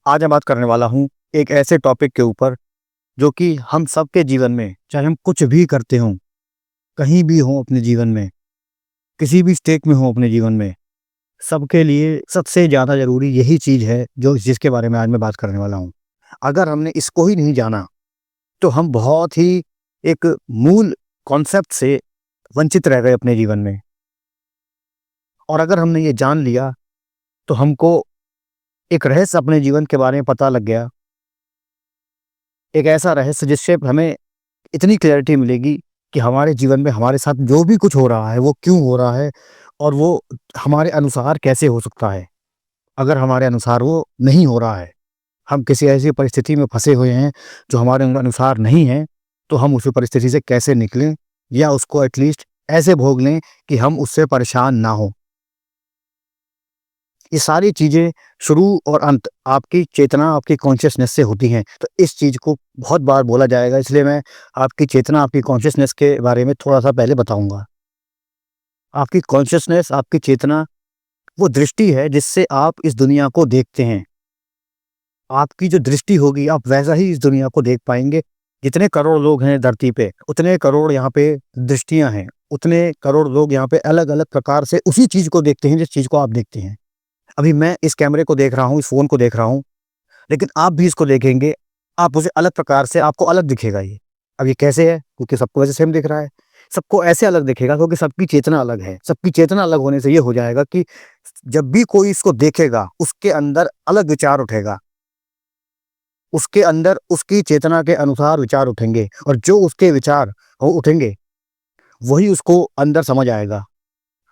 आज मैं बात करने वाला हूँ एक ऐसे टॉपिक के ऊपर जो कि हम सबके जीवन में, चाहे हम कुछ भी करते हों, कहीं भी हों अपने जीवन में, किसी भी स्टेट में हों अपने जीवन में, सबके लिए सबसे ज़्यादा ज़रूरी यही चीज़ है जो जिसके बारे में आज मैं बात करने वाला हूँ। अगर हमने इसको ही नहीं जाना, तो हम बहुत ही एक मूल कॉन्सेप्ट से वंचित रह गए अपने जीवन में। और अगर हमने ये जान लिया, तो हमको एक रहस्य अपने जीवन के बारे में पता लग गया। एक ऐसा रहस्य जिससे हमें इतनी क्लैरिटी मिलेगी कि हमारे जीवन में हमारे साथ जो भी कुछ हो रहा है, वो क्यों हो रहा है और वो हमारे अनुसार कैसे हो सकता है। अगर हमारे अनुसार वो नहीं हो रहा है, हम किसी ऐसी परिस्थिति में फँसे हुए हैं जो हमारे अनुसार नहीं है, तो हम उस परिस्थिति से कैसे निकलें या उसको एटलीस्ट ऐसे भोग लें कि हम उससे परेशान ना हों। ये सारी चीज़ें शुरू और अंत आपकी चेतना, आपकी कॉन्शियसनेस से होती हैं। तो इस चीज़ को बहुत बार बोला जाएगा, इसलिए मैं आपकी चेतना, आपकी कॉन्शियसनेस के बारे में थोड़ा-सा पहले बताऊँगा। आपकी कॉन्शियसनेस, आपकी चेतना वो दृष्टि है जिससे आप इस दुनिया को देखते हैं। आपकी जो दृष्टि होगी, आप वैसा ही इस दुनिया को देख पाएँगे। जितने करोड़ लोग हैं धरती पे, उतने करोड़ यहाँ पे दृष्टियाँ हैं। उतने करोड़ लोग यहाँ पे अलग-अलग प्रकार से उसी चीज़ को देखते हैं जिस चीज़ को आप देखते हैं। अभी मैं इस कैमरे को देख रहा हूँ, इस फ़ोन को देख रहा हूँ, लेकिन आप भी इसको देखेंगे, आप उसे अलग प्रकार से आपको अलग दिखेगा ये। अब ये कैसे है? क्योंकि सबको वैसे सेम दिख रहा है। सबको ऐसे अलग दिखेगा क्योंकि सबकी चेतना अलग है। सबकी चेतना अलग होने से ये हो जाएगा कि जब भी कोई इसको देखेगा, उसके अंदर अलग विचार उठेगा। उसके अंदर उसकी चेतना के अनुसार विचार उठेंगे और जो उसके विचार उठेंगे, वही उसको अंदर समझ आएगा।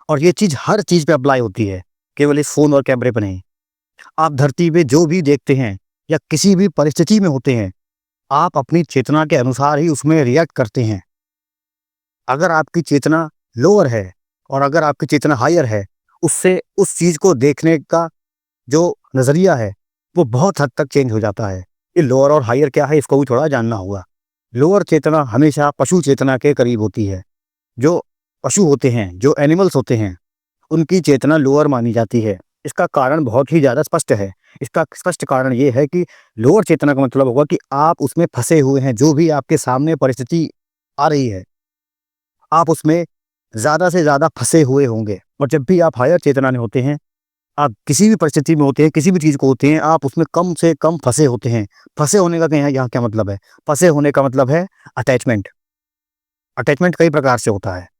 और ये चीज़ हर चीज़ पे अप्लाई होती है, केवल इस फ़ोन और कैमरे पे नहीं। आप धरती पे जो भी देखते हैं या किसी भी परिस्थिति में होते हैं, आप अपनी चेतना के अनुसार ही उसमें रिएक्ट करते हैं। अगर आपकी चेतना लोअर है और अगर आपकी चेतना हायर है, उससे उस चीज़ को देखने का जो नज़रिया है, वो बहुत हद तक चेंज हो जाता है। ये लोअर और हायर क्या है, इसको भी थोड़ा जानना होगा। लोअर चेतना हमेशा पशु चेतना के करीब होती है। जो पशु होते हैं, जो एनिमल्स होते हैं, उनकी चेतना लोअर मानी जाती है। इसका कारण बहुत ही ज़्यादा स्पष्ट है। इसका स्पष्ट कारण ये है कि लोअर चेतना का मतलब होगा कि आप उसमें फँसे हुए हैं, जो भी आपके सामने परिस्थिति आ रही है, आप उसमें ज़्यादा से ज़्यादा फँसे हुए होंगे। और जब भी आप हायर चेतना में होते हैं, आप किसी भी परिस्थिति में होते हैं, किसी भी चीज़ को होते हैं, आप उसमें कम से कम फँसे होते हैं। फँसे होने का यहाँ क्या मतलब है? फँसे होने का मतलब है अटैचमेंट। अटैचमेंट कई प्रकार से होता है।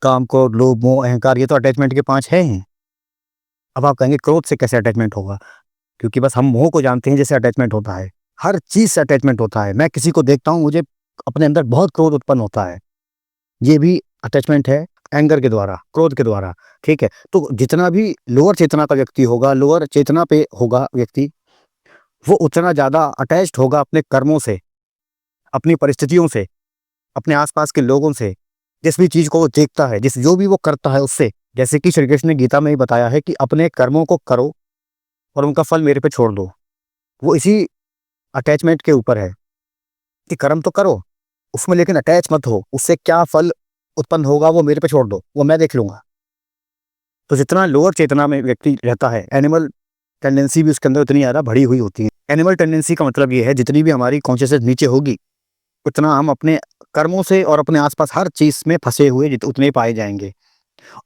काम, क्रोध, लोभ, मोह, अहंकार, ये तो अटैचमेंट के 5 हैं ही। अब आप कहेंगे क्रोध से कैसे अटैचमेंट होगा? क्योंकि बस हम मोह को जानते हैं जैसे अटैचमेंट होता है। हर चीज़ से अटैचमेंट होता है। मैं किसी को देखता हूँ, मुझे अपने अंदर बहुत क्रोध उत्पन्न होता है। ये भी अटैचमेंट है, एंगर के द्वारा, क्रोध के द्वारा, ठीक है? तो जितना भी लोअर चेतना का व्यक्ति होगा, लोअर चेतना पे होगा व्यक्ति, वो उतना ज़्यादा अटैच्ड होगा अपने कर्मों से, अपनी परिस्थितियों से, अपने आस-पास के लोगों से, जिस भी चीज़ को वो देखता है, जो भी वो करता है उससे। जैसे कि श्री कृष्ण ने गीता में ही बताया है कि अपने कर्मों को करो और उनका फल मेरे पे छोड़ दो। वो इसी अटैचमेंट के ऊपर है कि कर्म तो करो, उसमें लेकिन अटैच मत हो। उससे क्या फल उत्पन्न होगा वो मेरे पे छोड़ दो, वो मैं देख लूँगा। तो जितना लोअर चेतना में व्यक्ति रहता है, एनिमल टेंडेंसी भी उसके अंदर उतनी ज़्यादा बढ़ी हुई होती है। एनिमल टेंडेंसी का मतलब ये है, जितनी भी हमारी कॉन्शियसनेस नीचे होगी, उतना हम अपने कर्मों से और अपने आस-पास हर चीज़ में फँसे हुए उतने ही पाए जाएँगे।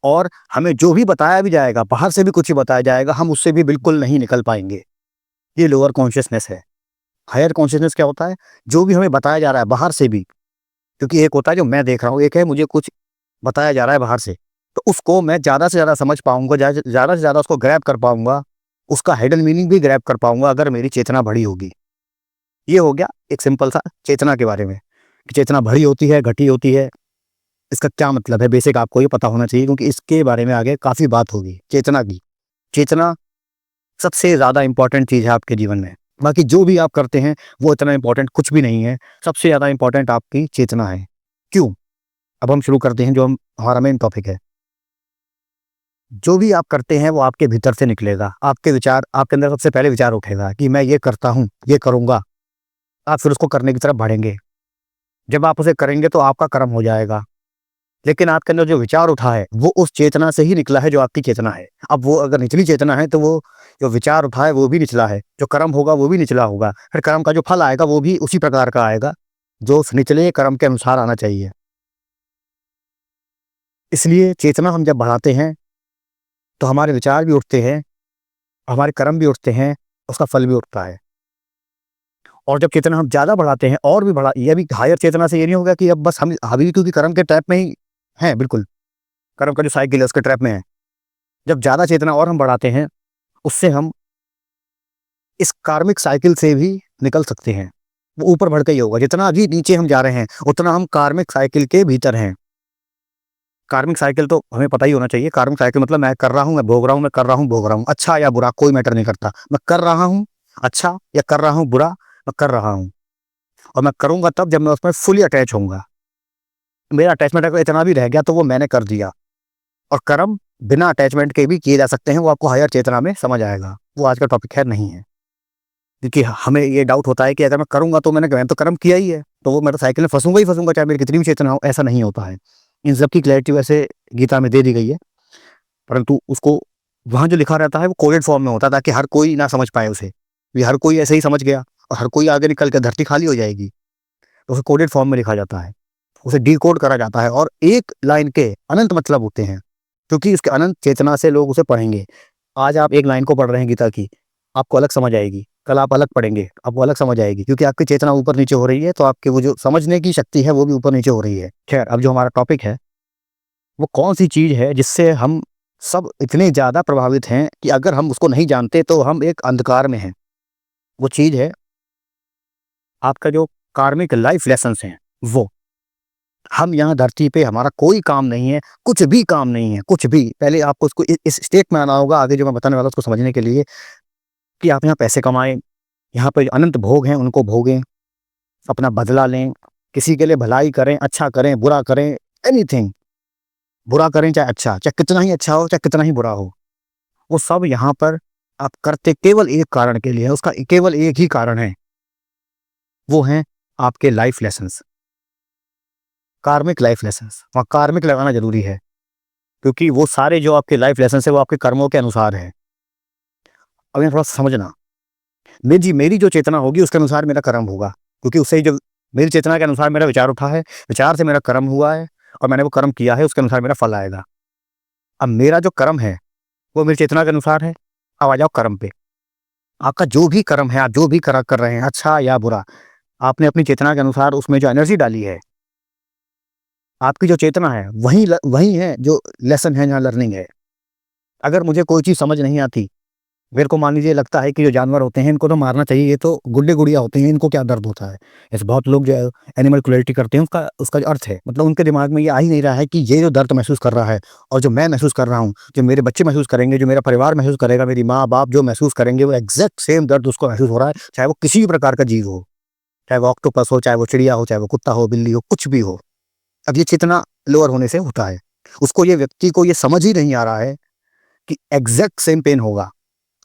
और हमें जो भी बताया भी जाएगा, बाहर से भी कुछ ही बताया जाएगा, हम उससे भी बिल्कुल नहीं निकल पाएँगे। ये लोअर कॉन्शियसनेस है। हायर कॉन्शियसनेस क्या होता है? जो भी हमें बताया जा रहा है बाहर से भी, क्योंकि एक होता है जो मैं देख रहा हूँ, एक है मुझे कुछ बताया जा रहा है बाहर से। तो उसको मैं ज़्यादा से ज़्यादा समझ पाऊँगा, ज़्यादा से ज़्यादा उसको ग्रैब कर पाऊँगा, उसका हिडन मीनिंग भी ग्रैब कर पाऊँगा अगर मेरी चेतना बड़ी होगी। ये हो गया एक सिंपल सा चेतना के बारे में, कि चेतना बड़ी होती है, घटी होती है, इसका क्या मतलब है, बेसिक आपको ये पता होना चाहिए क्योंकि इसके बारे में आगे काफ़ी बात होगी, चेतना की। चेतना सबसे ज़्यादा इम्पोर्टेंट चीज़ है आपके जीवन में। बाकी जो भी आप करते हैं, वो इतना इम्पोर्टेंट कुछ भी नहीं है। सबसे ज़्यादा इम्पोर्टेंट आपकी चेतना है। क्यों? अब हम शुरू करते हैं जो हमारा मेन टॉपिक है। जो भी आप करते हैं वो आपके भीतर से निकलेगा। आपके विचार, आपके अंदर सबसे पहले विचार उठेगा कि मैं ये करता हूँ, ये करूँगा। आप फिर उसको करने की तरफ बढ़ेंगे। जब आप उसे करेंगे तो आपका कर्म हो जाएगा। लेकिन आपके अंदर जो विचार उठा है वो उस चेतना से ही निकला है जो आपकी चेतना है। अब वो अगर निचली चेतना है तो वो जो विचार उठा है वो भी निचला है, जो कर्म होगा वो भी निचला होगा, फिर कर्म का जो फल आएगा वो भी उसी प्रकार का आएगा जो उस निचले कर्म के अनुसार आना चाहिए। इसलिए चेतना हम जब बढ़ाते हैं तो हमारे विचार भी उठते हैं, हमारे कर्म भी उठते हैं, उसका फल भी उठता है। और जब चेतना हम ज़्यादा बढ़ाते हैं और भी बढ़ा, ये भी हायर चेतना से ये नहीं होगा कि अब बस हम अभी क्योंकि कर्म के ट्रैप में ही हैं, बिल्कुल कर्म का जो साइकिल है उसके ट्रैप में है। जब ज़्यादा चेतना और हम बढ़ाते हैं उससे हम इस कार्मिक साइकिल से भी निकल सकते हैं। वो ऊपर बढ़ के ही होगा, जितना अभी नीचे हम जा रहे हैं उतना हम कार्मिक साइकिल के भीतर हैं। कार्मिक साइकिल तो हमें पता ही होना चाहिए। कार्मिक साइकिल मतलब मैं कर रहा हूँ, मैं भोग रहा हूँ, मैं कर रहा हूँ, भोग रहा हूँ, अच्छा या बुरा कोई मैटर नहीं करता। मैं कर रहा हूँ अच्छा या कर रहा हूँ बुरा, मैं कर रहा हूँ। और मैं करूँगा तब जब मैं उसमें फुली अटैच होऊँगा। मेरा अटैचमेंट अगर इतना भी रह गया तो वो मैंने कर दिया। और कर्म बिना अटैचमेंट के भी किए जा सकते हैं, वो आपको हायर चेतना में समझ आएगा। वो आज का टॉपिक खैर नहीं है, क्योंकि हमें ये डाउट होता है कि अगर मैं करूँगा तो मैं तो कर्म किया ही है, तो वो मैं तो साइकिल में फँसूँगा ही फँसूँगा, चाहे मेरी कितनी भी चेतना हो। ऐसा नहीं होता है। इन सब की क्लैरिटी वैसे गीता में दे दी गई है, परंतु उसको वहाँ जो लिखा रहता है वो कोडेड फॉर्म में होता है ताकि हर कोई ना समझ पाए उसे। भी हर कोई ऐसे ही समझ गया और हर कोई आगे निकल के धरती खाली हो जाएगी। तो उसे कोडेड फॉर्म में लिखा जाता है, उसे डिकोड करा जाता है और एक लाइन के अनंत मतलब होते हैं, क्योंकि उसके अनंत चेतना से लोग उसे पढ़ेंगे। आज आप एक लाइन को पढ़ रहे हैं गीता की, आपको अलग समझ आएगी, कल आप अलग पढ़ेंगे, आपको अलग समझ आएगी, क्योंकि आपकी चेतना ऊपर नीचे हो रही है, तो आपकी वो जो समझने की शक्ति है वो भी ऊपर नीचे हो रही है। खैर, अब जो हमारा टॉपिक है वो कौन सी चीज़ है जिससे हम सब इतने ज़्यादा प्रभावित हैं कि अगर हम उसको नहीं जानते तो हम एक अंधकार में हैं। वो चीज़ है आपका जो कार्मिक लाइफ लेसन्स हैं वो। हम यहाँ धरती पे हमारा कोई काम नहीं है, कुछ भी काम नहीं है, कुछ भी। पहले आपको उसको इस स्टेट में आना होगा, आगे जो मैं बताने वाला हूँ उसको समझने के लिए, कि आप यहाँ पैसे कमाएँ, यहाँ पे जो अनंत भोग हैं उनको भोगें, अपना बदला लें, किसी के लिए भलाई करें, अच्छा करें, बुरा करें, एनीथिंग। बुरा करें चाहे अच्छा, चाहे कितना ही अच्छा हो, चाहे कितना ही बुरा हो, वो सब यहाँ पर आप करते केवल एक कारण के लिए है, उसका केवल एक ही कारण है, वो हैं आपके लाइफ लेसन्स, कार्मिक लाइफ लेसन्स। वहाँ कार्मिक लगाना ज़रूरी है, क्योंकि वो सारे जो आपके लाइफ लेसन्स हैं वो आपके कर्मों के अनुसार है। अब यहाँ थोड़ा-सा समझना, मेरी जो चेतना होगी उसके अनुसार मेरा कर्म होगा, क्योंकि उससे ही जो मेरी चेतना के अनुसार मेरा विचार उठा है, विचार से मेरा कर्म हुआ है और मैंने वो कर्म किया है, उसके अनुसार मेरा फल आएगा। अब मेरा जो कर्म है, वो मेरी चेतना के अनुसार है। अब आ जाओ कर्म पे। आपका जो भी कर्म है, आप जो भी करा कर रहे हैं, अच्छा या बुरा, आपने अपनी चेतना के अनुसार उसमें जो एनर्जी डाली है, आपकी जो चेतना है, वही है जो लेसन है, जहाँ लर्निंग है। अगर मुझे कोई चीज़ समझ नहीं आती, मेरे को मान लीजिए लगता है कि जो जानवर होते हैं इनको तो मारना चाहिए, ये तो गुड्डे-गुड़िया होते हैं, इनको क्या दर्द होता है। ऐसे बहुत लोग जो है एनिमल क्रुएल्टी करते हैं, उसका उसका जो अर्थ है, मतलब उनके दिमाग में ये आ ही नहीं रहा है कि ये जो दर्द महसूस कर रहा है और जो मैं महसूस कर रहा हूँ, जो मेरे बच्चे महसूस करेंगे, जो मेरा परिवार महसूस करेगा, मेरी माँ-बाप जो महसूस करेंगे, वो एग्ज़ैक्ट सेम दर्द उसको महसूस हो रहा है, चाहे वो किसी भी प्रकार का जीव हो। चाहे वो ऑक्टोपस हो, चाहे वो चिड़िया हो, चाहे वो कुत्ता हो, बिल्ली हो, कुछ भी हो। अब ये चेतना लोअर होने से होता है। उसको, ये व्यक्ति को ये समझ ही नहीं आ रहा है कि एग्ज़ैक्ट सेम पेन होगा।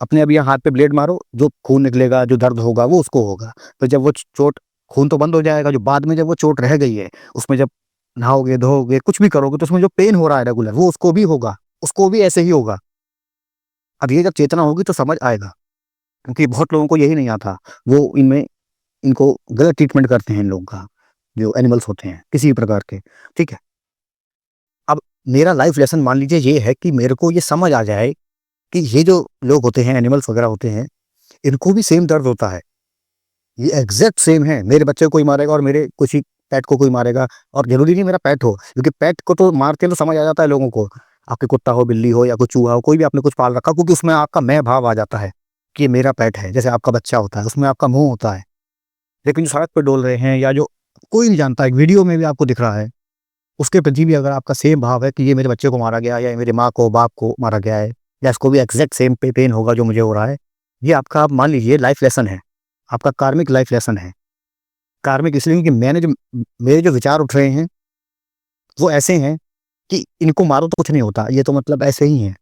अपने अब यहाँ हाथ पे ब्लेड मारो, जो खून निकलेगा, जो दर्द होगा वो उसको होगा। तो जब वो चोट, खून तो बंद हो जाएगा, जो बाद में जब वो चोट रह गई है, उसमें जब नहाओगे, धोओगे, कुछ भी करोगे तो उसमें जो पेन हो रहा है रेगुलर, वो उसको भी होगा, उसको भी ऐसे ही होगा। अब ये जब चेतना होगी तो समझ आएगा, क्योंकि बहुत लोगों को यही नहीं आता। वो इनको गलत ट्रीटमेंट करते हैं इन लोगों का, जो एनिमल्स होते हैं किसी भी प्रकार के, ठीक है? अब मेरा लाइफ लेसन मान लीजिए ये है कि मेरे को ये समझ आ जाए कि ये जो लोग होते हैं, एनिमल्स वगैरह होते हैं, इनको भी सेम दर्द होता है। ये एग्ज़ैक्ट सेम है, मेरे बच्चे को कोई मारेगा और मेरे किसी पेट को कोई मारेगा, और ज़रूरी नहीं मेरा पेट हो, क्योंकि पेट को तो मारते हैं तो समझ आ जाता है लोगों को। आपके कुत्ता हो, बिल्ली हो या कोई चूहा हो, कोई भी आपने कुछ पाल रखा, क्योंकि उसमें आपका मैं भाव आ जाता है कि ये मेरा पेट है। जैसे आपका बच्चा होता है, उसमें आपका मोह होता है। लेकिन जो सड़क पे डोल रहे हैं या जो कोई नहीं जानता, एक वीडियो में भी आपको दिख रहा है, उसके प्रति भी अगर आपका सेम भाव है कि ये मेरे बच्चे को मारा गया, या मेरी माँ को, बाप को मारा गया है, या इसको भी एग्ज़ैक्ट सेम पेन होगा जो मुझे हो रहा है, ये आपका, आप मान लीजिए, लाइफ लेसन है, आपका कार्मिक लाइफ लेसन है। कार्मिक इसलिए क्योंकि मेरे जो विचार उठ रहे हैं, वो ऐसे हैं कि इनको मारो तो कुछ नहीं होता, ये तो मतलब ऐसे ही हैं।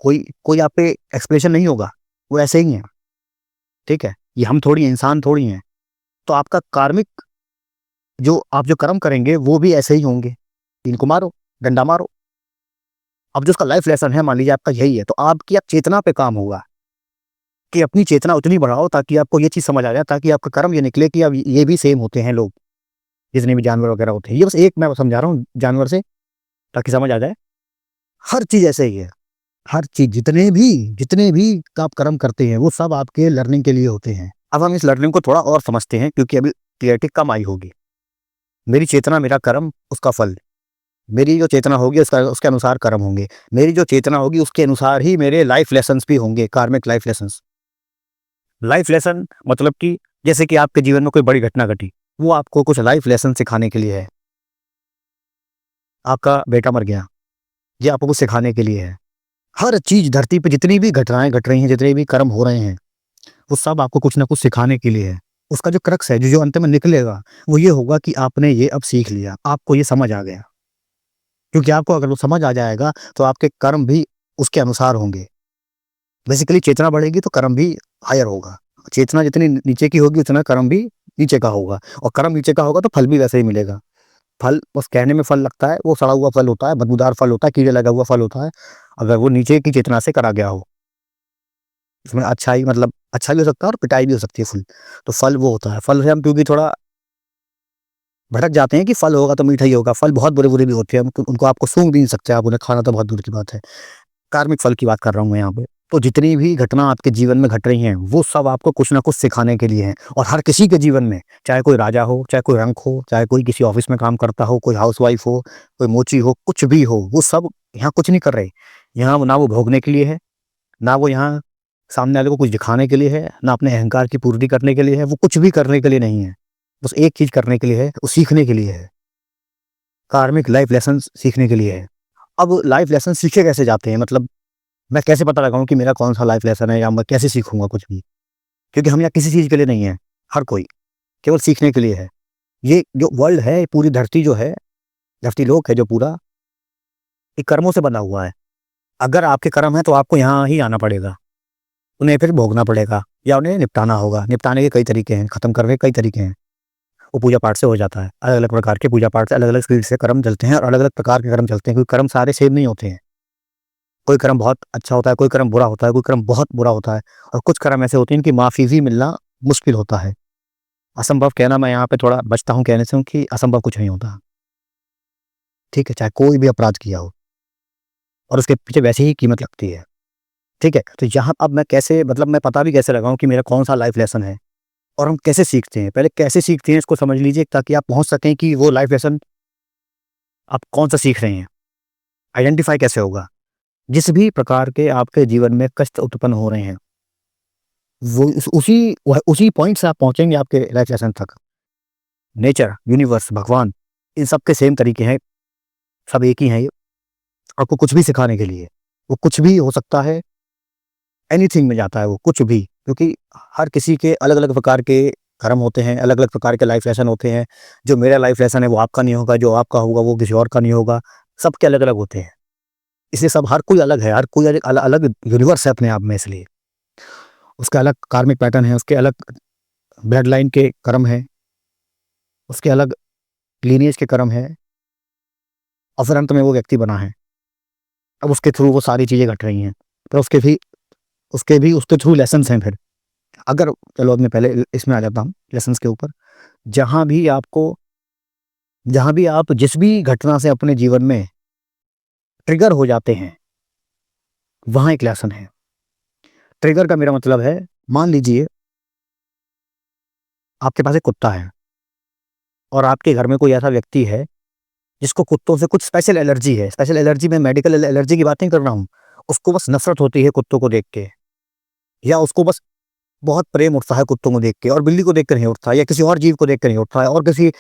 कोई कोई आप पे एक्सप्रेशन नहीं होगा, वो ऐसे ही हैं, ठीक है? ये हम थोड़ी हैं, इंसान थोड़ी हैं। तो आपका कार्मिक, जो आप जो कर्म करेंगे वो भी ऐसे ही होंगे, इनको मारो। डंडा मारो। अब जो उसका लाइफ लेसन है, मान लीजिए आपका यही है, तो आपकी अब चेतना पे काम होगा कि अपनी चेतना उतनी बढ़ाओ ताकि आपको ये चीज़ समझ आ जाए, ताकि आपका कर्म ये निकले कि अब ये भी सेम होते हैं लोग, जितने भी जानवर वगैरह होते हैं। ये बस एक मैं समझा रहा हूँ जानवर से, ताकि समझ आ जाए। हर चीज़ ऐसे ही है। हर चीज़ जितने भी आप कर्म करते हैं, वो सब आपके लर्निंग के लिए होते हैं। अब हम इस लर्निंग को थोड़ा और समझते हैं, क्योंकि अभी क्लैरिटी कम आई होगी। मेरी चेतना, मेरा कर्म, उसका फल। मेरी जो चेतना होगी उसके अनुसार कर्म होंगे। मेरी जो चेतना होगी उसके अनुसार ही मेरे लाइफ लेसन्स भी होंगे, कार्मिक लाइफ लेसन्स। लाइफ लेसन मतलब कि जैसे कि आपके जीवन में कोई बड़ी घटना घटी, वो आपको कुछ लाइफ लेसन सिखाने के लिए है। आपका बेटा मर गया, ये आपको कुछ सिखाने के लिए है। हर चीज़ धरती पे जितनी भी घटनाएँ घट रही हैं, जितने भी कर्म हो रहे हैं, वो सब आपको कुछ ना कुछ सिखाने के लिए है। उसका जो क्रक्स है, जो अंत में निकलेगा, वो ये होगा कि आपने ये अब सीख लिया, आपको ये समझ आ गया। क्योंकि आपको अगर वो समझ आ जाएगा, तो आपके कर्म भी उसके अनुसार होंगे। बेसिकली चेतना बढ़ेगी तो कर्म भी हायर होगा। चेतना जितनी नीचे की होगी, उतना कर्म भी नीचे का होगा, और कर्म नीचे का होगा तो फल भी वैसे ही मिलेगा। फल बस कहने में फल लगता है, वो सड़ा हुआ फल होता है, बदबूदार फल होता है, कीड़े लगा हुआ फल होता है, अगर वो नीचे की चेतना से करा गया हो। इसमें अच्छाई मतलब अच्छा भी हो सकता है और पिटाई भी हो सकती है फल। तो फल वो होता है। फल से हम क्योंकि थोड़ा भटक जाते हैं कि फल होगा तो मीठा ही होगा। फल बहुत बुरे-बुरे भी होते हैं, उनको आपको सूंघ भी नहीं सकते, आप उन्हें खाना तो बहुत दूर की बात है। कार्मिक फल की बात कर रहा हूँ मैं यहाँ पे। तो जितनी भी घटना आपके जीवन में घट रही हैं, वो सब आपको कुछ ना कुछ सिखाने के लिए हैं, और हर किसी के जीवन में, चाहे कोई राजा हो, चाहे कोई रंक हो, चाहे कोई किसी ऑफ़िस में काम करता हो, कोई हाउसवाइफ़ हो, कोई मोची हो, कुछ भी हो, वो सब यहाँ कुछ नहीं कर रहे। यहाँ ना वो भोगने के लिए है, ना वो यहाँ सामने वाले को कुछ दिखाने के लिए है, ना अपने अहंकार की पूर्ति करने के लिए है, वो कुछ भी करने के लिए नहीं है। बस एक चीज़ करने के लिए है, वो सीखने के लिए है। कार्मिक लाइफ़ लेसन्स सीखने के लिए है। अब लाइफ़ लेसन सीखे कैसे जाते हैं? मतलब मैं कैसे पता लगाऊँ कि मेरा कौन-सा लाइफ़ लेसन है, या मैं कैसे सीखूँगा कुछ भी? क्योंकि हम यहाँ किसी चीज़ के लिए नहीं हैं, हर कोई, केवल सीखने के लिए है। ये जो वर्ल्ड है, पूरी धरती जो है, धरतीलोक है जो पूरा, ये कर्मों से बना हुआ है। अगर आपके कर्म हैं, तो आपको यहाँ ही आना पड़ेगा। उन्हें फिर भोगना पड़ेगा, या उन्हें निपटाना होगा। निपटाने के कई तरीके हैं, खत्म करने के कई तरीके हैं। वो पूजा-पाठ से हो जाता है। अलग-अलग प्रकार के पूजा-पाठ से, अलग-अलग स्पीड से कर्म चलते हैं, और अलग-अलग प्रकार के कर्म चलते हैं, क्योंकि कर्म सारे सेम नहीं होते हैं। कोई कर्म बहुत अच्छा होता है, कोई कर्म बुरा होता है, कोई कर्म बहुत बुरा होता है, और कुछ कर्म ऐसे होते हैं इनकी माफ़ी भी मिलना मुश्किल होता है। असंभव कहना, मैं यहाँ पे थोड़ा बचता हूँ कहने से, कि असंभव कुछ नहीं होता। ठीक है? चाहे कोई भी अपराध किया हो, और उसके पीछे वैसे ही कीमत लगती है। ठीक है? तो यहाँ अब मैं कैसे, मतलब मैं पता भी कैसे लगाऊँ कि मेरा कौन-सा लाइफ़ लेसन है, और हम कैसे सीखते हैं? पहले कैसे सीखते हैं इसको समझ लीजिए, ताकि आप पहुँच सकें कि वो लाइफ़ लेसन आप कौन-सा सीख रहे हैं। आइडेंटिफ़ाई कैसे होगा? जिस भी प्रकार के आपके जीवन में कष्ट उत्पन्न हो रहे हैं, वो उसी पॉइंट से आप पहुँचेंगे आपके लाइफ़ लेसन तक। नेचर, यूनिवर्स, भगवान, इन सब के सेम तरीके हैं, सब एक ही हैं ये, आपको कुछ भी सिखाने के लिए। वो कुछ भी हो सकता है, एनीथिंग में जाता है वो, कुछ भी। क्योंकि हर किसी के अलग-अलग प्रकार के कर्म होते हैं, अलग-अलग प्रकार के लाइफ़ लेसन होते हैं। जो मेरा लाइफ़ लेसन है वो आपका नहीं होगा, जो आपका होगा वो किसी और का नहीं होगा। सबके अलग-अलग होते हैं। इसलिए सब, हर कोई अलग है, हर कोई अलग यूनिवर्स है अपने आप में, इसलिए। उसका अलग कार्मिक पैटर्न है, उसके अलग ब्लड लाइन के कर्म हैं, उसके अलग लीनिएज के कर्म हैं, और फिर अंत में वो व्यक्ति बना है। अब उसके थ्रू वो सारी चीज़ें घट रही हैं। तो उसके भी उसके थ्रू लेसन्स हैं फिर। अगर चलो अब मैं पहले इसमें आ जाता हूँ, लेसन्स के ऊपर। जहाँ भी आपको जहाँ भी आप जिस भी घटना से अपने जीवन में ट्रिगर हो जाते हैं, वहाँ एक लेसन है। ट्रिगर का मेरा मतलब है, मान लीजिए आपके पास एक कुत्ता है, और आपके घर में कोई ऐसा व्यक्ति है जिसको कुत्तों से कुछ स्पेशल एलर्जी है। स्पेशल एलर्जी, मैं मेडिकल एलर्जी की बात नहीं कर रहा हूँ। उसको बस नफ़रत होती है कुत्तों को देख के, या उसको बस बहुत प्रेम उठता है कुत्तों को देख के, और बिल्ली को देख कर नहीं उठता, या किसी और जीव को देख कर नहीं उठता है, और किसी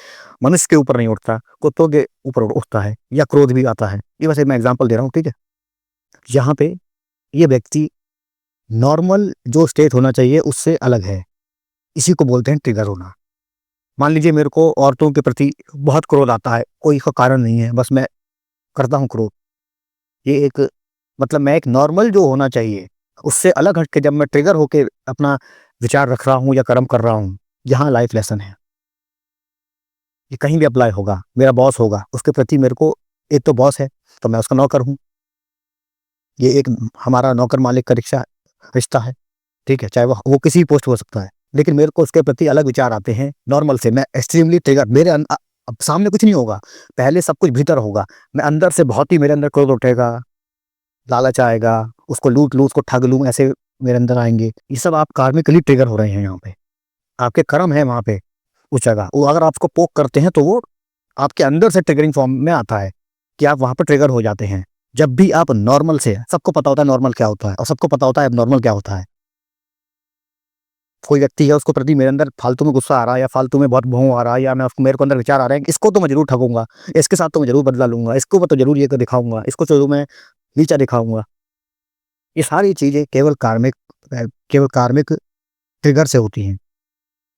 मनुष्य के ऊपर नहीं उठता, कुत्तों के ऊपर उठता है, या क्रोध भी आता है। ये बस एक मैं एग्ज़ाम्पल दे रहा हूँ, ठीक है? यहाँ पे ये व्यक्ति नॉर्मल जो स्टेट होना चाहिए उससे अलग है। इसी को बोलते हैं ट्रिगर होना। मान लीजिए मेरे को औरतों के प्रति बहुत क्रोध आता है, कोई इसका कारण नहीं है, बस मैं करता हूँ क्रोध। ये एक, मतलब मैं एक नॉर्मल जो होना चाहिए, उससे अलग हट के जब मैं ट्रिगर होके अपना विचार रख रहा हूँ या कर्म कर रहा हूँ, यहाँ लाइफ लेसन है। ये कहीं भी अप्लाई होगा। मेरा बॉस होगा, उसके प्रति मेरे को एक तो बॉस है, तो मैं उसका नौकर हूँ। ये एक हमारा नौकर मालिक का रिश्ता है, ठीक है? चाहे वो किसी भी पोस्ट हो सकता है, लेकिन मेरे को उसके प्रति अलग विचार आते हैं नॉर्मल से। मैं एक्सट्रीमली ट्रिगर, अब सामने कुछ नहीं होगा, पहले सब कुछ भीतर होगा। मैं अंदर से बहुत ही, मेरे अंदर क्रोध उठेगा, लालच आएगा, उसको लूट लूँ, उसको ठग लूँ, ऐसे मेरे अंदर आएँगे। ये सब आप कार्मिकली ट्रिगर हो रहे हैं यहाँ पे। आपके कर्म है वहाँ पे, उस जगह। वो अगर आप उसको पोक करते हैं तो वो आपके अंदर से ट्रिगरिंग फॉर्म में आता है कि आप वहाँ पर ट्रिगर हो जाते हैं। जब भी आप नॉर्मल से, सबको पता होता है नॉर्मल क्या होता है और सबको पता होता है एबनॉर्मल क्या होता है। कोई व्यक्ति है, उसको प्रति मेरे अंदर फालतू में गुस्सा आ रहा है या फालतू में बहुत भौं आ रहा है, या मेरे को अंदर विचार आ रहे हैं, इसको तो मैं ज़रूर ठगूँगा, इसके साथ तो मैं ज़रूर बदला लूँगा, इसको मैं तो ज़रूर ये दिखाऊँगा, इसको तो मैं नीचा दिखाऊँगा। ये सारी चीज़ें केवल कार्मिक ट्रिगर से होती हैं।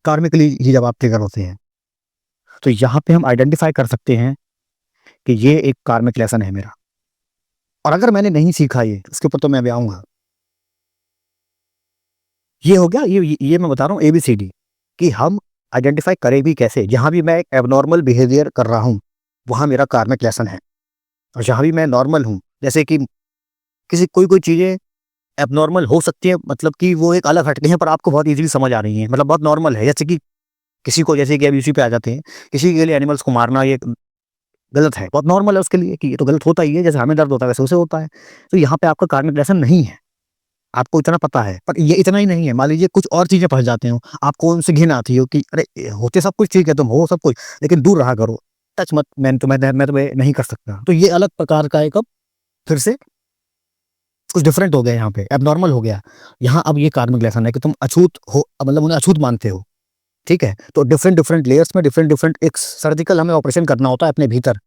कार्मिकली ही जब आप ट्रिगर होते हैं, तो यहाँ पे हम आइडेंटिफ़ाई कर सकते हैं कि ये एक कार्मिक लेसन है मेरा। और अगर मैंने नहीं सीखा ये, उसके ऊपर तो मैं अभी आऊँगा। ये हो गया, ये मैं बता रहा हूँ एबीसीडी, कि हम आइडेंटिफ़ाई करें भी कैसे? जहाँ भी मैं एक एब्नॉर्मल बिहेवियर कर रहा हूँ, वहाँ मेरा कार्मिक लेसन है। और जहाँ भी मैं नॉर्मल हूँ, जैसे कि कोई चीज़ें एब्नॉर्मल हो सकती हैं, मतलब कि वो एक अलग हटके हैं, पर आपको बहुत ईज़िली समझ आ रही हैं, मतलब बहुत नॉर्मल है। जैसे कि जैसे कि अभी इसी पे आ जाते हैं, किसी के लिए एनिमल्स को मारना ये गलत है, बहुत नॉर्मल है उसके लिए, कि ये तो गलत होता ही है, जैसे हमें दर्द होता है वैसे उसे होता है। तो यहाँ पे आपका कार्मिक लेसन नहीं है, आपको इतना पता है। पर ये इतना ही नहीं है, मान लीजिए कुछ और चीज़ें फँस जाते हो, आपको उनसे घिन आती हो कि अरे! होते सब कुछ ठीक है, तुम हो सब कुछ, लेकिन दूर रहा करो, टच मत, मैं तुम्हें नहीं कर सकता। तो ये अलग प्रकार का एक, अब फिर से कुछ डिफरेंट हो गया यहाँ पे, एब्नॉर्मल हो गया। यहाँ अब ये कार्मिक लेसन है कि तुम अछूत हो, मतलब उन्हें अछूत मानते हो, ठीक है? तो डिफरेंट लेयर्स में डिफरेंट एक सर्जिकल हमें ऑपरेशन करना होता है अपने भीतर,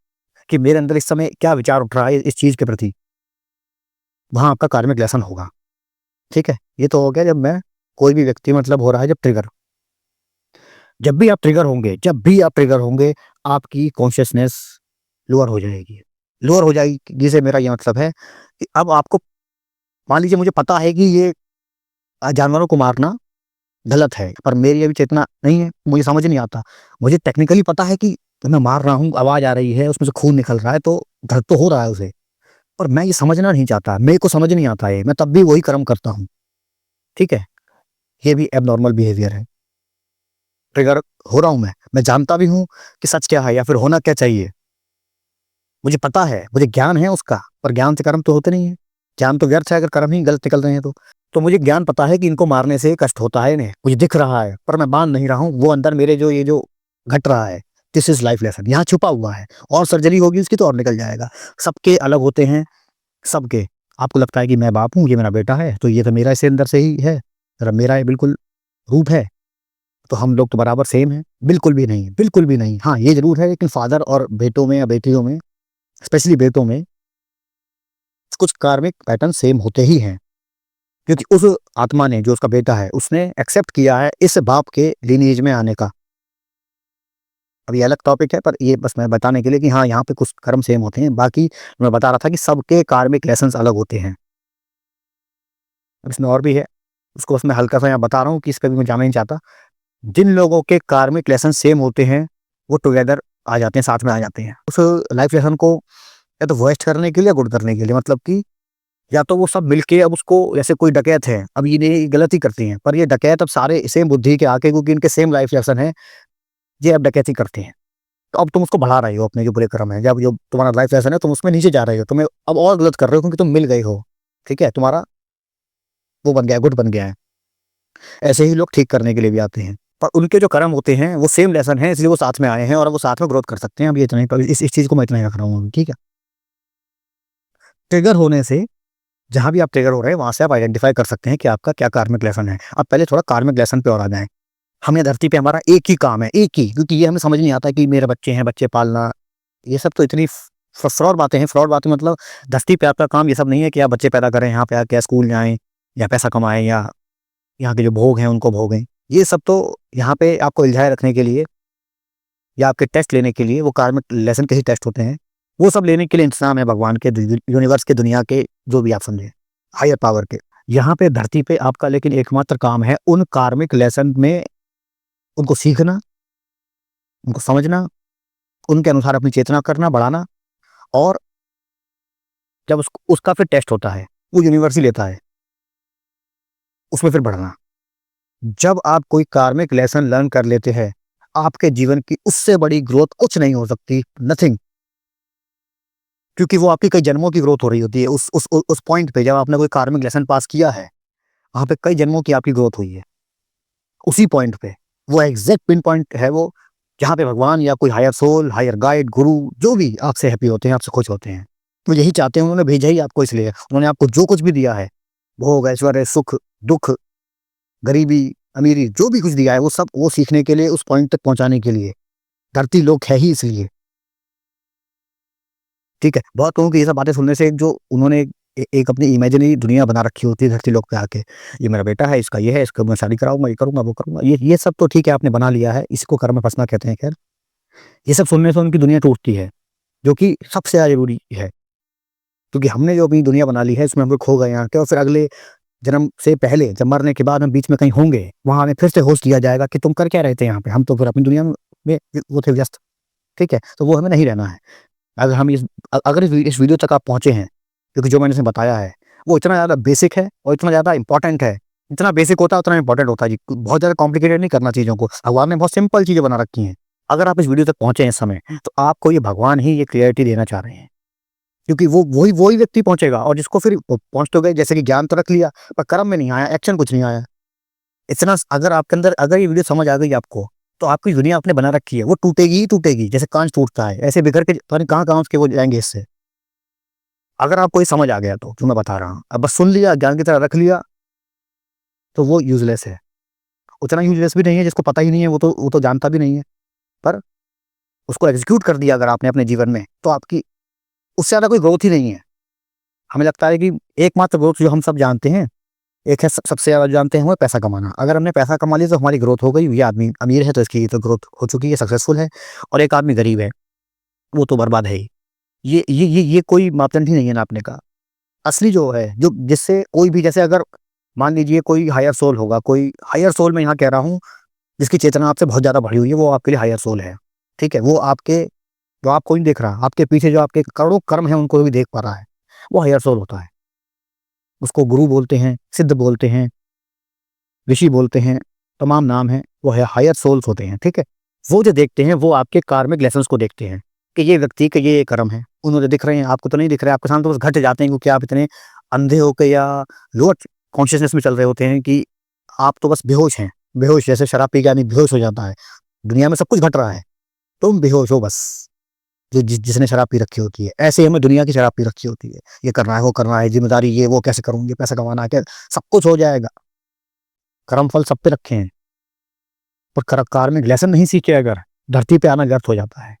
कि मेरे अंदर इस समय क्या विचार उठ रहा है इस चीज़ के प्रति, वहाँ आपका कार्मिक लेसन होगा, ठीक है? ये तो हो गया जब मैं, कोई भी व्यक्ति मतलब हो रहा है जब ट्रिगर। जब भी आप ट्रिगर होंगे, आपकी कॉन्शसनेस लोअर हो जाएगी। लोअर हो जाएगी, जिससे मेरा ये मतलब है कि अब आपको, मान लीजिए मुझे पता है कि ये जानवरों को मारना गलत है, पर मेरी अभी चेतना नहीं है, मुझे समझ नहीं आता। मुझे टेक्निकली पता है कि मैं मार रहा हूँ, आवाज़ आ रही है, उसमें से खून निकल रहा है, तो दर्द तो हो रहा है उसे, पर मैं ये समझना नहीं चाहता, मेरे को समझ नहीं आता है, मैं तब भी वही कर्म करता हूँ, ठीक है? ये भी एब्नॉर्मल बिहेवियर है। ट्रिगर हो रहा हूँ मैं जानता भी हूँ कि सच क्या है या फिर होना क्या चाहिए। मुझे पता है, मुझे ज्ञान है उसका, पर ज्ञान से कर्म तो होते नहीं है। ज्ञान तो व्यर्थ है अगर कर्म ही गलत निकल रहे हैं तो। तो मुझे ज्ञान पता है कि इनको मारने से कष्ट होता है इन्हें, मुझे दिख रहा है, पर मैं मान नहीं रहा हूँ। वो अंदर मेरे जो ये जो घट रहा है, दिस इज़ लाइफ लेसन, यहाँ छुपा हुआ है, और सर्जरी होगी उसकी तो और निकल जाएगा। सबके अलग होते हैं, सबके। आपको लगता है कि मैं बाप हूँ, ये मेरा बेटा है, तो ये तो मेरा इसे अंदर से ही है, मेरा ये बिल्कुल रूप है, तो हम लोग तो बराबर सेम हैं। बिल्कुल भी नहीं, बिल्कुल भी नहीं। हाँ, ये ज़रूर है, लेकिन फादर और बेटों में या बेटियों में, स्पेशली बेटों में, कुछ कार्मिक पैटर्न सेम होते ही हैं, क्योंकि उस आत्मा ने, जो उसका बेटा है, उसने एक्सेप्ट किया है इस बाप के लिनिएज में आने का। अब ये अलग टॉपिक है, पर ये बस मैं बताने के लिए कि हाँ, यहाँ पे कुछ कर्म सेम होते हैं। बाकी मैं बता रहा था कि सबके कार्मिक लेसन्स अलग होते हैं। अब इसमें और भी है, उसको बस मैं हल्का-सा यहाँ बता रहा हूँ कि इस पे भी मैं जाना नहीं चाहता। जिन लोगों के कार्मिक लेसन सेम होते हैं, वो टुगेदर आ जाते हैं, साथ में आ जाते हैं। उस लाइफ लेसन को या तो वर्स्ट करने के लिए या गुड करने के लिए, मतलब कि या तो वो सब मिलके अब उसको, जैसे कोई डकैत है, अब ये गलती करती हैं, पर ये डकैत अब सारे सेम बुद्धि के आके, क्योंकि इनके सेम लाइफ लेसन है, ये अब डकैती करते हैं। तो अब तुम उसको बढ़ा रहे हो, अपने जो बुरे कर्म है, जब जो तुम्हारा लाइफ लेसन है, तुम उसमें नीचे जा रहे हो, तुम्हें अब और गलत कर रहे हो, क्योंकि तुम मिल गए हो, ठीक है? तुम्हारा वो बन गया है, गुट बन गया है। ऐसे ही लोग ठीक करने के लिए भी आते हैं, पर उनके जो कर्म होते हैं वो सेम लेसन है, इसलिए वो साथ में आए हैं और वो साथ में ग्रोथ कर सकते हैं। अब ये इतना ही, तो इस चीज़ को मैं इतना ही रख रहा हूँ अभी, ठीक है? ट्रिगर होने से, जहाँ भी आप ट्रिगर हो रहे हैं, वहाँ से आप आइडेंटिफ़ाई कर सकते हैं कि आपका क्या कार्मिक लेसन है। अब पहले थोड़ा कार्मिक लेसन पे और आ जाएँ। हम यहाँ धरती पे, हमारा एक ही काम है, एक ही, क्योंकि ये हमें समझ नहीं आता कि मेरे बच्चे हैं, बच्चे पालना, ये सब तो इतनी फ्रॉड बातें हैं। फ्रॉड बातें मतलब, धरती पे आपका काम ये सब नहीं है कि आप बच्चे पैदा करें, यहाँ पे आके स्कूल जाएँ या पैसा कमाएँ या यहाँ के जो भोग हैं उनको भोगें। ये सब तो यहाँ पे आपको इल्झाए रखने के लिए या आपके टेस्ट लेने के लिए, वो कार्मिक लेसन के ही टेस्ट होते हैं। वो सब लेने के लिए इंतज़ाम है भगवान के, यूनिवर्स के, दुनिया के, जो भी आप समझें, हायर पावर के। यहाँ पे धरती पे आपका लेकिन एकमात्र काम है उन कार्मिक लेसन में, उनको सीखना, उनको समझना, उनके अनुसार अपनी चेतना करना, बढ़ाना, और जब उसका फिर टेस्ट होता है, वो यूनिवर्स ही लेता है, उसमें फिर बढ़ना। जब आप कोई कार्मिक लेसन लर्न कर लेते हैं, आपके जीवन की उससे बड़ी ग्रोथ कुछ नहीं हो सकती, नथिंग। क्योंकि वो आपकी कई जन्मों की ग्रोथ हो रही होती है उस पॉइंट पे, जब आपने कोई कार्मिक लेसन पास किया है, वहाँ पे कई जन्मों की आपकी ग्रोथ हुई है। उसी पॉइंट पे, वो एग्जैक्ट पिन पॉइंट है वो, जहाँ पे भगवान या कोई हायर सोल, हायर गाइड, गुरु, जो भी आपसे हैप्पी होते हैं, आपसे खुश होते हैं। तो यही चाहते हैं, उन्होंने भेजा ही आपको इसलिए। उन्होंने आपको जो कुछ भी दिया है, भोग, ऐश्वर्य, सुख, दुख, गरीबी, अमीरी, जो भी कुछ दिया है, वो सब वो सीखने के लिए, उस पॉइंट तक पहुंचाने के लिए। धरती लोक है ही इसलिए। ठीक है, बहुत लोगों की ये सब बातें सुनने से, जो उन्होंने एक अपनी इमेजिनरी दुनिया बना रखी होती है धरती लोक पे आके, ये मेरा बेटा है, इसका ये है, इसको मैं शादी कराऊंगा, ये करूंगा, वो करूंगा, ये सब तो ठीक है, आपने बना लिया है, इसको कर्म में फंसना कहते हैं। खैर, ये सब सुनने से उनकी दुनिया टूटती है, जो कि सबसे ज्यादा जरूरी है। क्योंकि हमने जो अपनी दुनिया बना ली है, इसमें हम लोग खो गए यहाँ के, और फिर अगले जन्म से पहले, जब मरने के बाद हम बीच में कहीं होंगे, वहां हमें फिर से होश दिया जाएगा कि तुम कर क्या रहे थे यहाँ पे। हम तो फिर अपनी दुनिया में वो थे व्यस्त। ठीक है, तो वो हमें नहीं रहना है। अगर हम अगर इस वीडियो तक आप पहुंचे हैं, क्योंकि जो मैंने बताया है वो इतना ज़्यादा बेसिक है और इतना ज़्यादा इंपॉर्टेंट है। जितना बेसिक होता है उतना इंपॉर्टेंट होता है जी। बहुत ज़्यादा कॉम्प्लिकेटेड नहीं करना चीज़ों को, भगवान ने बहुत सिंपल चीज़ें बना रखी हैं। अगर आप इस वीडियो तक पहुंचे हैं इस समय, तो आपको ये भगवान ही ये क्लियरिटी देना चाह रहे हैं। क्योंकि वो वही व्यक्ति पहुंचेगा, और जिसको फिर पहुंच तो गए, जैसे कि ज्ञान तो रख लिया, पर कर्म में नहीं आया, एक्शन कुछ नहीं आया। इतना अगर आपके अंदर, अगर ये वीडियो समझ आ गई आपको, तो आपकी दुनिया आपने बना रखी है, वो टूटेगी ही टूटेगी, जैसे कांच टूटता है, ऐसे बिखर के पता नहीं कहाँ कहाँ उसके वो जाएंगे इससे। अगर आपको ये समझ आ गया तो, जो मैं बता रहा हूँ, अब बस सुन लिया, ज्ञान की तरह रख लिया, तो वो यूजलेस है। उतना यूजलेस भी नहीं है जिसको पता ही नहीं है, वो तो जानता भी नहीं है। पर उसको एग्जीक्यूट कर दिया अगर आपने अपने जीवन में, तो आपकी उससे ज़्यादा कोई ग्रोथ ही नहीं है। हमें लगता है कि एकमात्र ग्रोथ जो हम सब जानते हैं, एक है सबसे ज़्यादा जो जानते हैं, वो है पैसा कमाना। अगर हमने पैसा कमा लिया तो हमारी ग्रोथ हो गई, ये आदमी अमीर है तो इसकी तो ग्रोथ हो चुकी है, सक्सेसफुल है। और एक आदमी गरीब है, वो तो बर्बाद है ही। ये कोई मापदंड ही नहीं है नापने का। असली जो है, जो जिससे कोई भी, जैसे अगर मान लीजिए कोई हायर सोल होगा, कोई हायर सोल मैं यहाँ कह रहा हूँ, जिसकी चेतना आपसे बहुत ज़्यादा बढ़ी हुई है, वो आपके लिए हायर सोल है। ठीक है, वो आपके, जो आपको नहीं देख रहा, आपके पीछे जो आपके करोड़ों कर्म है उनको भी देख पा रहा है, वो हायर सोल होता है। उसको गुरु बोलते हैं, सिद्ध बोलते हैं, ऋषि बोलते हैं, तमाम नाम हैं, वो है हायर सोल्स होते हैं। ठीक है, वो जो देखते हैं, वो आपके कार्मिक लेसन्स को देखते हैं कि ये व्यक्ति के ये कर्म है, उन्होंने दिख रहे हैं, आपको तो नहीं दिख रहे, आपके सामने तो बस घट जाते हैं, क्योंकि आप इतने अंधे होकर या लोअर कॉन्शियसनेस में चल रहे होते हैं कि आप तो बस बेहोश हैं। बेहोश, जैसे शराब पी के आदमी बेहोश हो जाता है, दुनिया में सब कुछ घट रहा है, तुम बेहोश हो बस, जो जिसने शराब पी रखी होती है। ऐसे ही हमें दुनिया की शराब पी रखी होती है, ये करना है, वो करना है, जिम्मेदारी ये वो, कैसे करूंगी, पैसा कमाना है, क्या सब कुछ हो जाएगा, कर्म फल सब पे रखे हैं। पर कार्मिक लेसन नहीं सीखे अगर, धरती पे आना व्यर्थ हो जाता है।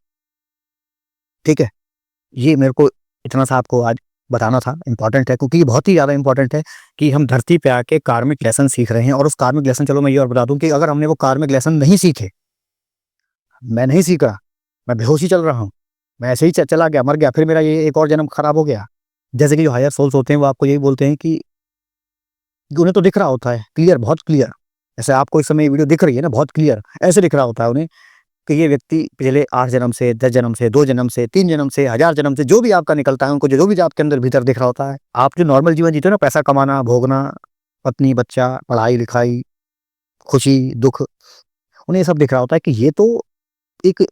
ठीक है, ये मेरे को इतना सा आपको आज बताना था, इंपॉर्टेंट है, क्योंकि ये बहुत ही ज़्यादा इंपॉर्टेंट है कि हम धरती पे आके कार्मिक लेसन सीख रहे हैं। और उस कार्मिक लेसन, चलो मैं ये और बता दूं कि अगर हमने वो कार्मिक लेसन नहीं सीखे, मैं नहीं सीखा, मैं बेहोश ही चल रहा हूँ, मैं ऐसे ही चला गया, मर गया, फिर मेरा ये एक और जन्म खराब हो गया। जैसे कि जो हायर सोल्स होते हैं, वो आपको यही बोलते हैं कि उन्हें तो दिख रहा होता है क्लियर, बहुत क्लियर। जैसे आपको इस समय वीडियो दिख रही है ना, बहुत क्लियर, ऐसे दिख रहा होता है उन्हें कि ये व्यक्ति पिछले 8 जन्म से, 10 जन्म से, 2 जन्म से, 3 जन्म से, 1000 जन्म से, जो भी आपका निकलता है, उनको जो भी आपके अंदर भीतर दिख रहा होता है। आप जो नॉर्मल जीवन जीते हो ना, पैसा कमाना, भोगना, पत्नी, बच्चा, पढ़ाई लिखाई, खुशी, दुख, उन्हें ये सब दिख रहा होता है कि ये तो एक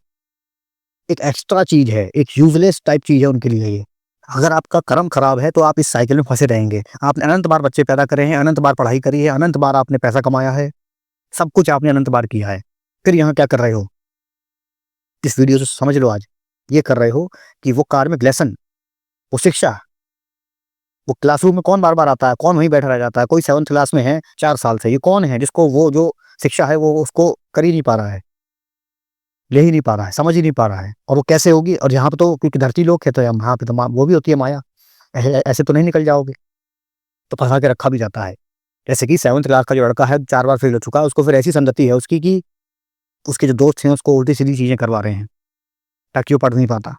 एक एक्स्ट्रा चीज है, एक यूजलेस टाइप चीज है उनके लिए ये। अगर आपका कर्म खराब है, तो आप इस साइकिल में फंसे रहेंगे। आपने अनंत बार बच्चे पैदा करे हैं, अनंत बार पढ़ाई करी है, अनंत बार आपने पैसा कमाया है, सब कुछ आपने अनंत बार किया है। फिर यहाँ क्या कर रहे हो? इस वीडियो से समझ लो आज, ये कर रहे हो कि वो कार्मिक लेसन, वो शिक्षा, वो क्लासरूम में कौन बार बार आता है, कौन वहीं बैठा रह जाता है? कोई 7th क्लास में है 4 साल से, ये कौन है जिसको वो जो शिक्षा है वो उसको कर ही नहीं पा रहा है, ले ही नहीं पा रहा है, समझ ही नहीं पा रहा है? और वो कैसे होगी? और यहाँ पे तो क्योंकि धरती लोक है, तो यहाँ पे तो वो भी होती है माया, ऐसे तो नहीं निकल जाओगे, तो फंसा के रखा भी जाता है। जैसे कि 7th क्लास का जो लड़का है, 4 बार फेल हो चुका है, उसको फिर ऐसी संगति है उसकी कि उसके जो दोस्त हैं उसको उल्टी सीधी चीजें करवा रहे हैं, ताकि वो पढ़ नहीं पाता।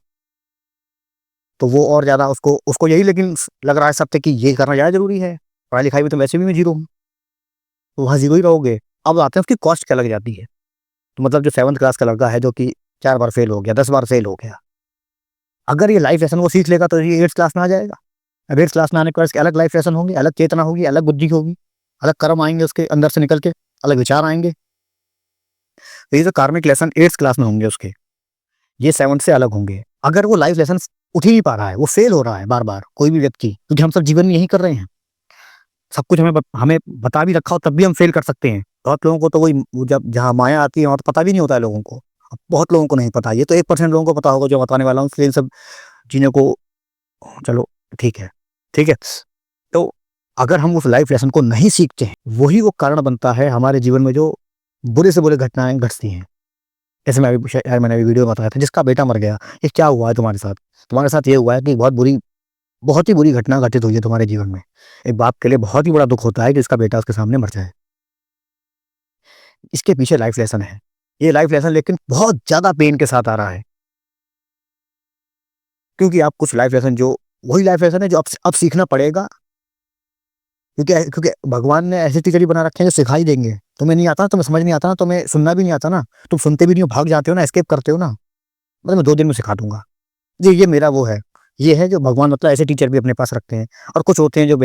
तो वो और ज़्यादा उसको उसको यही लेकिन लग रहा है सबसे कि ये करना ज़्यादा ज़रूरी है, पढ़ाई लिखाई में तो वैसे भी मैं ज़ीरो हूँ, तो वहाँ ज़ीरो ही रहोगे। अब आते हैं उसकी कॉस्ट क्या लग जाती है। तो मतलब जो 7th क्लास का लड़का है, जो कि 4 बार फेल हो गया, 10 बार फेल हो गया, अगर ये लाइफ लेसन वो सीख लेगा तो ये 8th क्लास में आ जाएगा। अब 8th क्लास में आने के बाद इसके अलग लाइफ लेसन होंगे, अलग चेतना होगी, अलग बुद्धि होगी, अलग कर्म आएँगे उसके अंदर से निकल के, अलग विचार आएँगे। तो ये जो कार्मिक लेसन 8th क्लास में होंगे उसके, ये 7th से अलग होंगे। अगर वो लाइफ लेसन उठ ही नहीं पा रहा है, वो फेल हो रहा है बार-बार कोई भी व्यक्ति, क्योंकि हम सब जीवन में यही कर रहे हैं। सब कुछ हमें बता भी रखा हो तब भी हम फेल कर सकते हैं। बहुत लोगों को तो वही वो जब जहाँ माया आती है वहाँ तो पता भी नहीं होता है लोगों को। बहुत लोगों को नहीं पता, ये तो 1% लोगों को पता होगा जो बताने वाला हूँ, इसलिए इन सब चीज़ों को चलो ठीक है, ठीक है? तो अगर हम उस लाइफ लेसन को नहीं सीखते हैं, वही वो कारण बनता है हमारे जीवन में जो बुरे से बुरे घटनाएँ घटती हैं। जैसे मैंने अभी वीडियो में बताया था, जिसका बेटा मर गया, ये क्या हुआ है तुम्हारे साथ? तुम्हारे साथ ये हुआ है कि बहुत ही बुरी घटना घटित हुई है तुम्हारे जीवन में। एक बाप के लिए बहुत ही बड़ा दुःख होता है कि उसका बेटा उसके सामने मर जाए। इसके पीछे लाइफ लेसन है। ये लाइफ लेसन लेकिन बहुत ज़्यादा पेन के साथ आ रहा है। क्योंकि आप कुछ लाइफ लेसन जो वही लाइफ लेसन है जो अब सीखना पड़ेगा, क्योंकि भगवान ने ऐसे टीचर ही बना रखे हैं जो सिखा ही देंगे। तुम्हें नहीं आता ना, तुम्हें समझ नहीं आता ना, तुम्हें सुनना भी नहीं आता ना, तुम सुनते भी नहीं हो, भाग जाते हो ना, एस्केप करते हो ना, मतलब मैं 2 दिन में सिखा दूँगा। जी, ये मेरा वो है। ये है जो भगवान मतलब ऐसे टीचर भी अपने पास रखते हैं। और कुछ होते हैं जो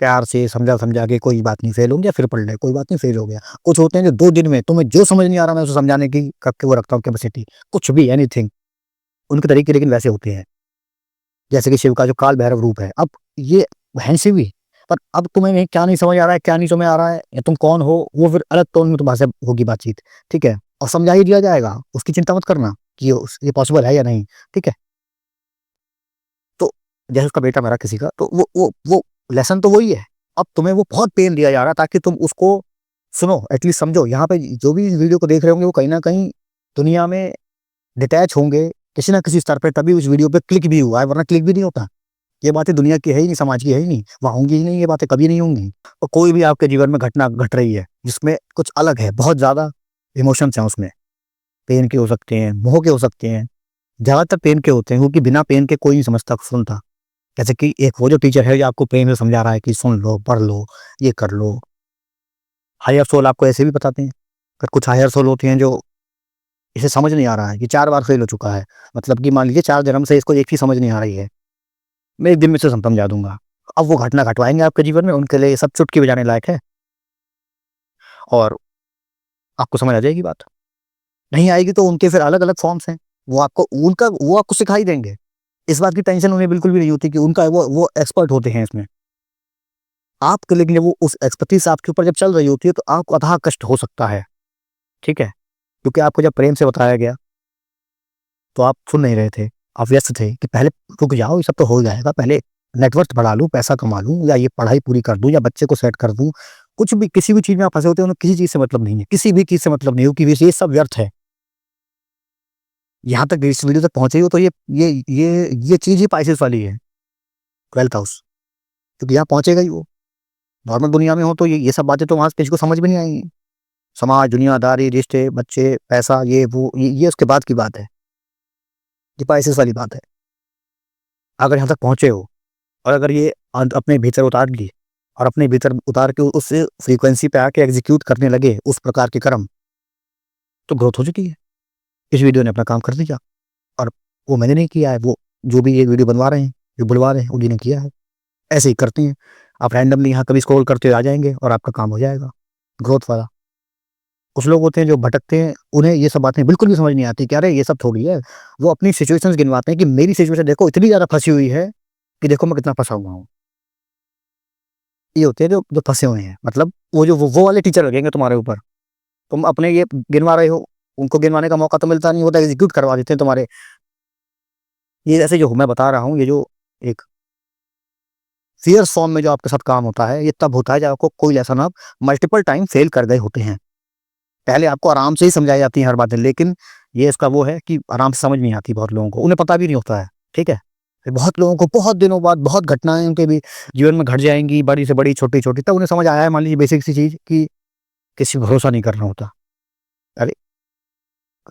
प्यार से समझा-समझा के कोई बात नहीं फेल हो गया फिर पढ़ ले, कोई बात नहीं फेल हो गया। कुछ होते हैं जो 2 दिन में तुम्हें जो समझ नहीं आ रहा मैं उसे समझाने की करके वो रखता हूँ कैपेसिटी। कुछ भी एनीथिंग उनके तरीके लेकिन वैसे होते हैं। जैसे कि शिव का जो काल भैरव रूप है। अब ये हैं शिव ही, पर अब तुम्हें नहीं क्या नहीं समझ आ रहा है, क्या नहीं समझ आ रहा है या तुम कौन हो, वो फिर अलग टोन में तुम्हारे से होगी बातचीत, ठीक है? और समझा ही दिया जाएगा, उसकी चिंता मत करना कि ये पॉसिबल है या नहीं, ठीक है? तो जैसे उसका बेटा मरा किसी का, तो वो लेसन तो वही है। अब तुम्हें वो बहुत पेन दिया जा रहा है ताकि तुम उसको सुनो, एटलीस्ट समझो। यहाँ पे जो भी इस वीडियो को देख रहे होंगे वो कहीं न कहीं दुनिया में डिटैच होंगे किसी न किसी स्तर पे, तभी उस वीडियो पे क्लिक भी हुआ है, वरना क्लिक भी नहीं होता। ये बातें दुनिया की है ही नहीं, समाज की है ही नहीं, वहाँ होंगी ही नहीं, ये बातें कभी नहीं होंगी। और कोई भी आपके जीवन में घटना घट रही है जिसमें कुछ अलग है, बहुत ज़्यादा इमोशंस हैं उसमें, पेन के हो सकते हैं, मोह के हो सकते हैं, ज़्यादातर पेन के होते हैं क्योंकि बिना पेन के कोई नहीं समझता, सुनता। जैसे कि एक वो जो टीचर है जो आपको प्रेम से समझा रहा है कि सुन लो, पढ़ लो, ये कर लो। हायर सोल आपको ऐसे भी बताते हैं, पर कुछ हायर सोल होते हैं जो इसे समझ नहीं आ रहा है कि 4 बार फेल हो चुका है। मतलब कि मान लीजिए 4 जन्म से इसको एक ही समझ नहीं आ रही है। मैं 1 दिन में इसे समझा दूँगा। अब वो घटना घटवाएँगे आपके जीवन में, उनके लिए ये सब चुटकी बजाने लायक है और आपको समझ आ जाएगी बात। नहीं आएगी तो उनके फिर अलग-अलग फॉर्म्स हैं। वो आपको सिखा ही देंगे। इस बात की टेंशन उन्हें बिल्कुल भी नहीं होती कि उनका वो एक्सपर्ट होते हैं इसमें। आपके लेकिन जब वो उस एक्सपर्टीज़ आपके ऊपर जब चल रही होती है तो आपको अथाह कष्ट हो सकता है, ठीक है? क्योंकि आपको जब प्रेम से बताया गया, तो आप सुन नहीं रहे थे। आप व्यस्त थे कि पहले रुक जाओ, ये सब तो हो जाएगा, पहले नेटवर्थ बढ़ा लूँ, पैसा कमा लूँ या ये पढ़ाई पूरी कर दूँ या बच्चे को सेट कर दूँ। कुछ भी किसी भी चीज़ में आप फँसे होते हो, उन्हें किसी चीज़ से मतलब नहीं है, किसी भी चीज़ से मतलब नहीं हो कि ये सब व्यर्थ है। यहाँ तक इस वीडियो तक पहुँचे हो तो ये चीज़ ही पाइसेस वाली है, 12th हाउस, क्योंकि यहाँ पहुँचेगा ही वो। नॉर्मल दुनिया में हो तो ये सब बातें तो वहाँ किसी को समझ भी नहीं आएँगी। समाज, दुनियादारी, रिश्ते, बच्चे, पैसा, ये वो ये उसके बाद की बात है। ये पाइसेस वाली बात है। अगर यहाँ तक पहुँचे हो और अगर ये अपने भीतर उतार ली और अपने भीतर उतार के उस फ्रीक्वेंसी पे आके एग्ज़ीक्यूट करने लगे उस प्रकार के कर्म, तो ग्रोथ हो चुकी है। इस वीडियो ने अपना काम कर दिया और वो मैंने नहीं किया है, वो जो भी ये वीडियो बनवा रहे हैं, जो बुलवा रहे हैं, उन्हीं ने किया है। ऐसे ही करते हैं। आप रैंडमली यहाँ कभी स्क्रॉल करते हुए आ जाएँगे और आपका काम हो जाएगा, ग्रोथ वाला। कुछ लोग होते हैं जो भटकते हैं, उन्हें ये सब बातें बिल्कुल भी समझ नहीं आती कि अरे ये सब थोड़ी है। वो अपनी सिचुएशंस गिनवाते हैं कि मेरी सिचुएशन देखो इतनी ज़्यादा फँसी हुई है कि देखो मैं कितना फँसा हुआ हूँ। ये होते हैं जो जो फँसे हुए हैं। मतलब वो वाले टीचर लगेंगे तुम्हारे ऊपर। तुम अपने ये गिनवा रहे हो, उनको गिनवाने का मौका तो मिलता नहीं, वो तो एग्ज़ीक्यूट करवा देते हैं तुम्हारे। ये जैसे जो मैं बता रहा हूँ, ये जो एक फ़ियर फॉर्म में जो आपके साथ काम होता है, ये तब होता है जब आपको कोई लेसन आप मल्टीपल टाइम फ़ेल कर गए होते हैं। पहले आपको आराम से ही समझाई जाती हैं हर बातें, लेकिन ये इसका वो है कि आराम से समझ नहीं आती बहुत लोगों को, उन्हें पता भी नहीं होता है, ठीक है? फिर बहुत लोगों को बहुत दिनों बाद बहुत घटनाएँ उनके भी जीवन में घट जाएँगी, बड़ी से बड़ी, छोटी-छोटी, तब उन्हें समझ आया है मान लीजिए बेसिक सी चीज़ कि किसी पे भरोसा नहीं करना होता। अरे!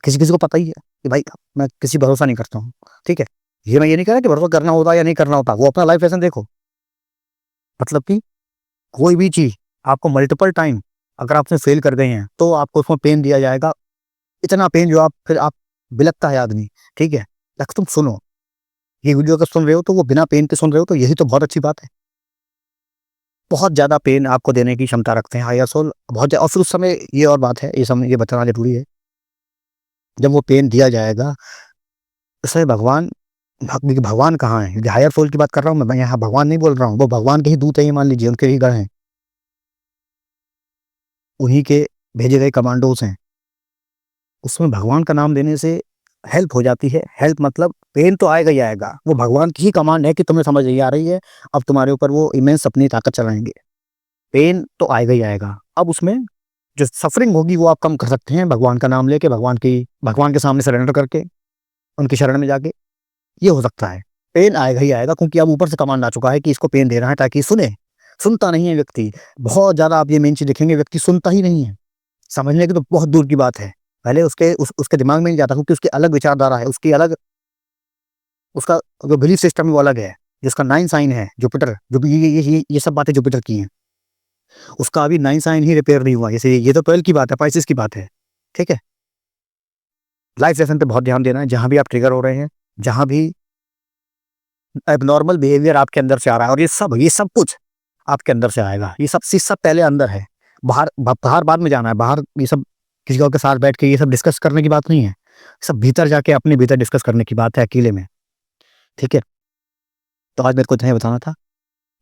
किसी-किसी को पता ही है कि भाई मैं किसी पे भरोसा नहीं करता हूँ, ठीक है? ये नहीं कह रहा कि भरोसा करना होता है या नहीं करना होता, वो अपना लाइफ लेसन देखो। मतलब कि कोई भी चीज़ आपको मल्टीपल टाइम अगर आप उसमें फेल कर गए हैं, तो आपको उसमें पेन दिया जाएगा। इतना पेन जो आप बिलकता है आदमी, ठीक है? लक तुम सुनो, ये वीडियो अगर सुन रहे हो तो वो बिना पेन के सुन रहे हो, तो यही तो बहुत अच्छी बात है। बहुत ज़्यादा पेन आपको देने की क्षमता रखते हैं हायर सोल, बहुत और फिर उस समय ये और बात है, ये बताना ज़रूरी है, जब वो पेन दिया जाएगा, उस समय भगवान कहाँ हैं? ये हायर सोल की बात कर रहा हूँ मैं यहाँ भगवान नहीं बोल रहा हूँ, वो भगवान के ही दूत हैं, ये मान लीजिए, उनके ही गण हैं। उन्हीं के भेजे गए कमांडोज़ हैं। उसमें भगवान का नाम लेने से हेल्प हो जाती है। हेल्प मतलब पेन तो आएगा ही आएगा, वो भगवान की ही कमांड है कि तुम्हें समझ नहीं आ रही है, अब तुम्हारे ऊपर वो इमेंस अपनी ताकत चलाएँगे। पेन तो आएगा ही आएगा। अब उसमें जो सफ़रिंग होगी वो आप कम कर सकते हैं भगवान का नाम लेके, भगवान के सामने सरेंडर करके, उनकी शरण में जाके, ये हो सकता है। पेन आएगा ही आएगा क्योंकि अब ऊपर से कमांड आ चुका है कि इसको पेन देना है ताकि सुने। सुनता नहीं है व्यक्ति, बहुत ज़्यादा आप ये मेन चीज़ देखेंगे, व्यक्ति सुनता ही नहीं है। समझने की तो बहुत दूर की बात है। पहले उसके दिमाग में नहीं जाता क्योंकि उसकी अलग विचारधारा है, उसकी अलग उसका जो बिलीफ सिस्टम है वो अलग है। जिसका 9 साइन है जुपिटर, जो भी ये सब बातें जुपिटर की हैं। उसका अभी 9 साइन ही रिपेयर नहीं हुआ। जैसे ये तो 12 की बात है, पाइसेस की बात है। ठीक है? लाइफ लेसन पे बहुत ध्यान देना है, जहाँ भी आप ट्रिगर हो रहे हैं, जहाँ भी एबनॉर्मल बिहेवियर आपके अंदर से आ रहा है, और ये सब कुछ आपके अंदर से आएगा। ये सब पहले अंदर है। बाहर बाद में जाना है। बाहर ये सब किसी और के साथ बैठ के ये सब डिस्कस करने की बात नहीं है। सब भीतर जाके अपने भीतर डिस्कस करने की बात है, अकेले में। ठीक है? तो आज मेरे को इतना ही बताना था।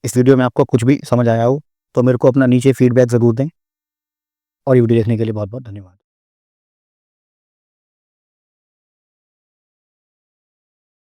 इस वीडियो में आपको कुछ भी समझ आया हो तो मेरे को अपना नीचे फीडबैक ज़रूर दें, और ये वीडियो देखने के लिए बहुत-बहुत धन्यवाद।